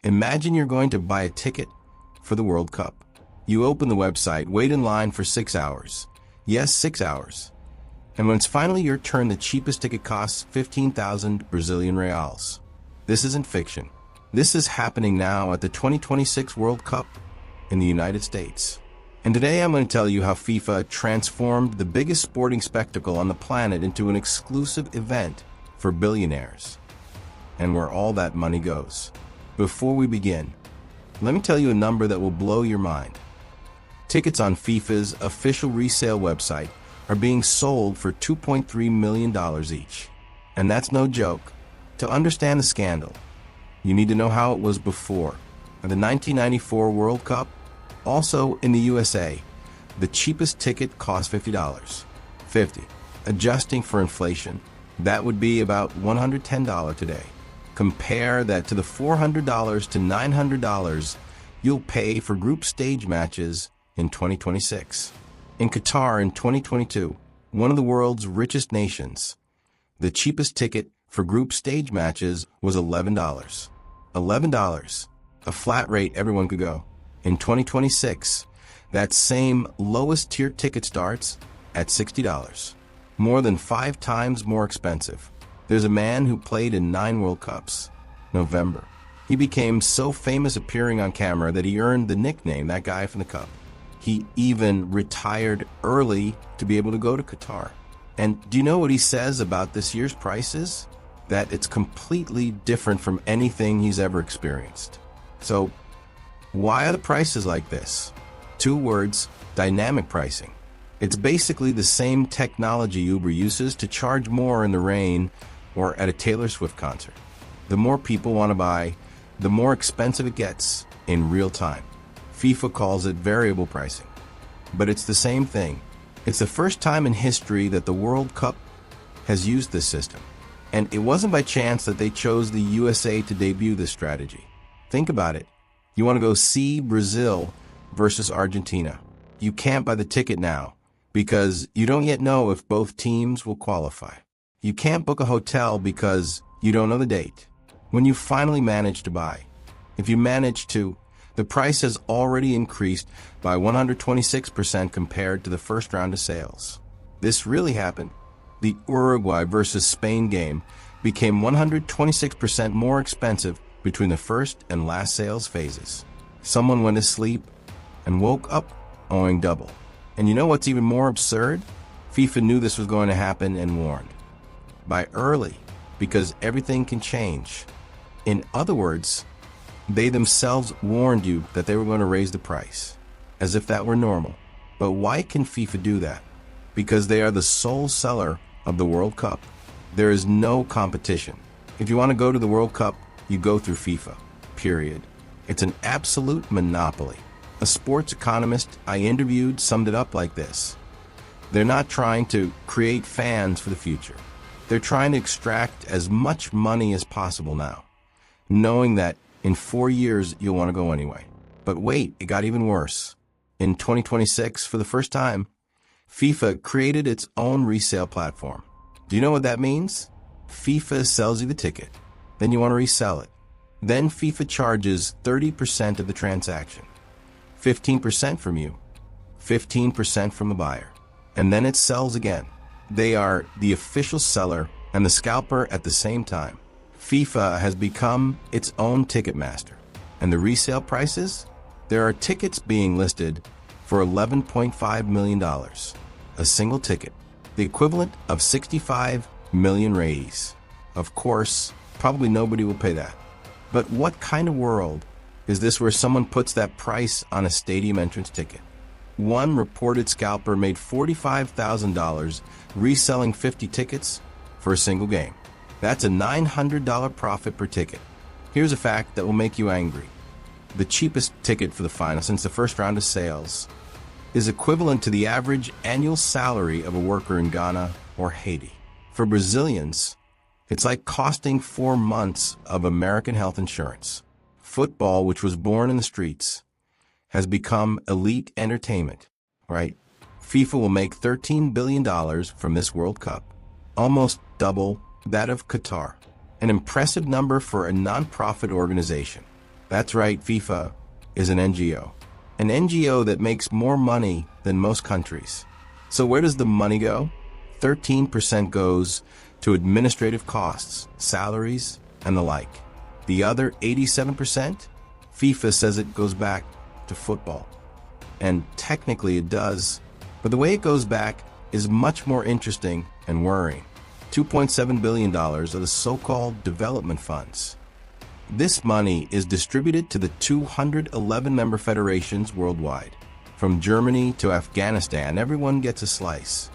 Imagine you're going to buy a ticket for the World Cup. You open the website, wait in line for 6 hours. Yes, 6 hours. And when it's finally your turn, the cheapest ticket costs 15,000 Brazilian reals. This isn't fiction. This is happening now at the 2026 World Cup in the United States. And today I'm going to tell you how FIFA transformed the biggest sporting spectacle on the planet into an exclusive event for billionaires, and where all that money goes. Before we begin, let me tell you a number that will blow your mind. Tickets on FIFA's official resale website are being sold for $2.3 million each. And that's no joke. To understand the scandal, you need to know how it was before. At the 1994 World Cup, also in the USA, the cheapest ticket cost $50. Adjusting for inflation, that would be about $110 today. Compare that to the $400 to $900 you'll pay for group stage matches in 2026. In Qatar in 2022, one of the world's richest nations, the cheapest ticket for group stage matches was $11. $11, a flat rate everyone could go. In 2026, that same lowest tier ticket starts at $60, more than 5 times more expensive. There's a man who played in 9 World Cups. November. He became so famous appearing on camera that he earned the nickname, that guy from the Cup. He even retired early to be able to go to Qatar. And do you know what he says about this year's prices? That it's completely different from anything he's ever experienced. So, why are the prices like this? 2 words, dynamic pricing. It's basically the same technology Uber uses to charge more in the rain or at a Taylor Swift concert. The more people want to buy, the more expensive it gets in real time. FIFA calls it variable pricing. But it's the same thing. It's the first time in history that the World Cup has used this system. And it wasn't by chance that they chose the USA to debut this strategy. Think about it. You want to go see Brazil versus Argentina. You can't buy the ticket now because you don't yet know if both teams will qualify. You can't book a hotel because you don't know the date. When you finally manage to buy, if you manage to, the price has already increased by 126% compared to the first round of sales. This really happened. The Uruguay versus Spain game became 126% more expensive between the first and last sales phases. Someone went to sleep and woke up owing double. And you know what's even more absurd? FIFA knew this was going to happen and warned. Buy early, because everything can change. In other words, they themselves warned you that they were going to raise the price, as if that were normal. But why can FIFA do that? Because they are the sole seller of the World Cup. There is no competition. If you want to go to the World Cup, you go through FIFA, period. It's an absolute monopoly. A sports economist I interviewed summed it up like this. They're not trying to create fans for the future. They're trying to extract as much money as possible now, knowing that in 4 years you'll want to go anyway. But wait, it got even worse. In 2026, for the first time, FIFA created its own resale platform. Do you know what that means? FIFA sells you the ticket. Then you want to resell it. Then FIFA charges 30% of the transaction. 15% from you. 15% from the buyer. And then it sells again. They are the official seller and the scalper at the same time. FIFA has become its own ticket master. And the resale prices? There are tickets being listed for $11.5 million. A single ticket. The equivalent of 65 million reais. Of course, probably nobody will pay that. But what kind of world is this where someone puts that price on a stadium entrance ticket? One reported scalper made $45,000 reselling 50 tickets for a single game. That's a $900 profit per ticket. Here's a fact that will make you angry. The cheapest ticket for the final since the first round of sales is equivalent to the average annual salary of a worker in Ghana or Haiti. For Brazilians, it's like costing 4 months of American health insurance. Football, which was born in the streets, has become elite entertainment, right? FIFA will make $13 billion from this World Cup, almost double that of Qatar. An impressive number for a non-profit organization. That's right, FIFA is an NGO. An NGO that makes more money than most countries. So where does the money go? 13% goes to administrative costs, salaries, and the like. The other 87%? FIFA says it goes back to football. And technically it does, but the way it goes back is much more interesting and worrying. $2.7 billion are the so-called development funds. This money is distributed to the 211 member federations worldwide. From Germany to Afghanistan, everyone gets a slice.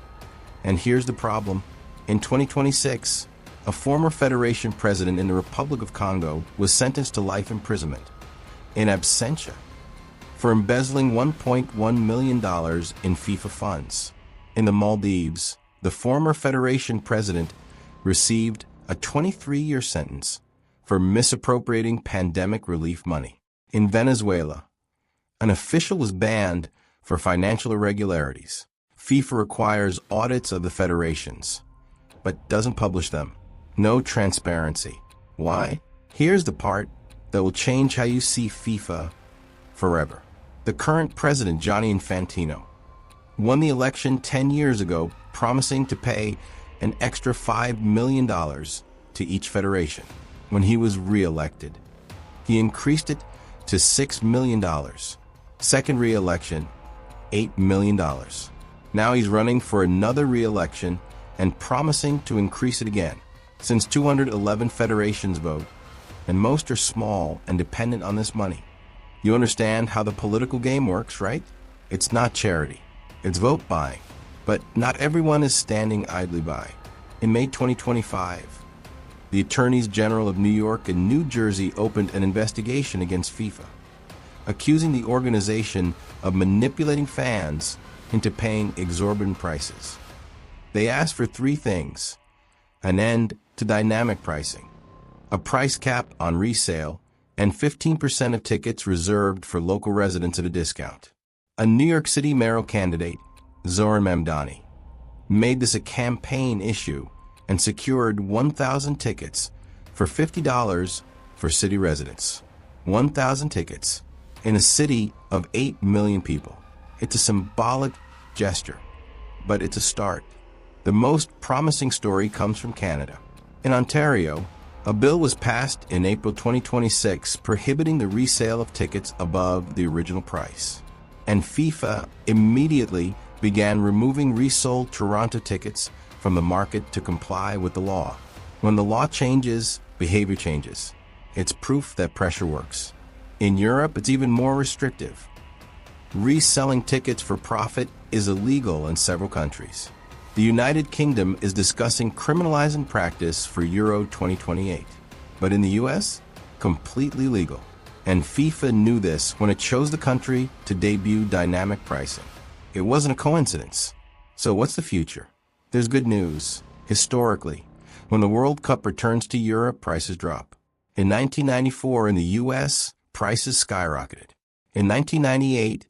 And here's the problem. In 2026, a former federation president in the Republic of Congo was sentenced to life imprisonment in absentia for embezzling $1.1 million in FIFA funds. In the Maldives, the former federation president received a 23-year sentence for misappropriating pandemic relief money. In Venezuela, an official was banned for financial irregularities. FIFA requires audits of the federations, but doesn't publish them. No transparency. Why? Here's the part that will change how you see FIFA forever. The current president, Gianni Infantino, won the election 10 years ago, promising to pay an extra $5 million to each federation. When he was re-elected, he increased it to $6 million. Second re-election, $8 million. Now he's running for another re-election and promising to increase it again. Since 211 federations vote, and most are small and dependent on this money. You understand how the political game works, right? It's not charity. It's vote buying. But not everyone is standing idly by. In May 2025, the Attorneys General of New York and New Jersey opened an investigation against FIFA, accusing the organization of manipulating fans into paying exorbitant prices. They asked for three things: an end to dynamic pricing, a price cap on resale, and 15% of tickets reserved for local residents at a discount. A New York City mayoral candidate, Zoran Mamdani, made this a campaign issue and secured 1,000 tickets for $50 for city residents. 1,000 tickets in a city of 8 million people. It's a symbolic gesture, but it's a start. The most promising story comes from Canada. In Ontario, a bill was passed in April 2026 prohibiting the resale of tickets above the original price. And FIFA immediately began removing resold Toronto tickets from the market to comply with the law. When the law changes, behavior changes. It's proof that pressure works. In Europe, it's even more restrictive. Reselling tickets for profit is illegal in several countries. The United Kingdom is discussing criminalizing practice for Euro 2028. But in the US, completely legal. And FIFA knew this when it chose the country to debut dynamic pricing. It wasn't a coincidence. So what's the future? There's good news. Historically, when the World Cup returns to Europe, prices drop. In 1994 in the US, prices skyrocketed. In 1998,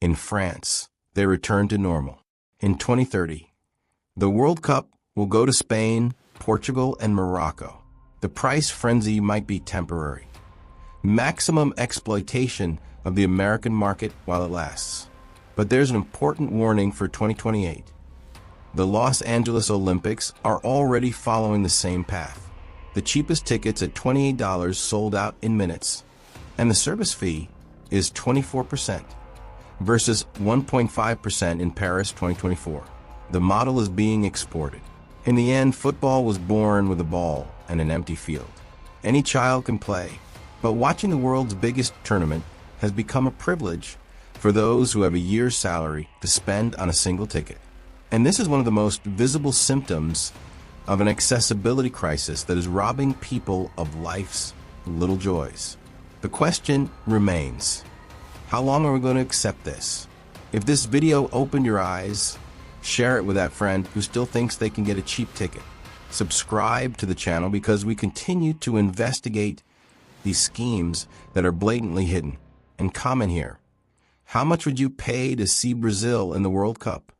in France, they returned to normal. In 2030, the World Cup will go to Spain, Portugal, and Morocco. The price frenzy might be temporary. Maximum exploitation of the American market while it lasts. But there's an important warning for 2028. The Los Angeles Olympics are already following the same path. The cheapest tickets at $28 sold out in minutes, and the service fee is 24% versus 1.5% in Paris 2024. The model is being exported. In the end, football was born with a ball and an empty field. Any child can play, but watching the world's biggest tournament has become a privilege for those who have a year's salary to spend on a single ticket. And this is one of the most visible symptoms of an accessibility crisis that is robbing people of life's little joys. The question remains, how long are we going to accept this? If this video opened your eyes, share it with that friend who still thinks they can get a cheap ticket. Subscribe to the channel because we continue to investigate these schemes that are blatantly hidden. And comment here. How much would you pay to see Brazil in the World Cup?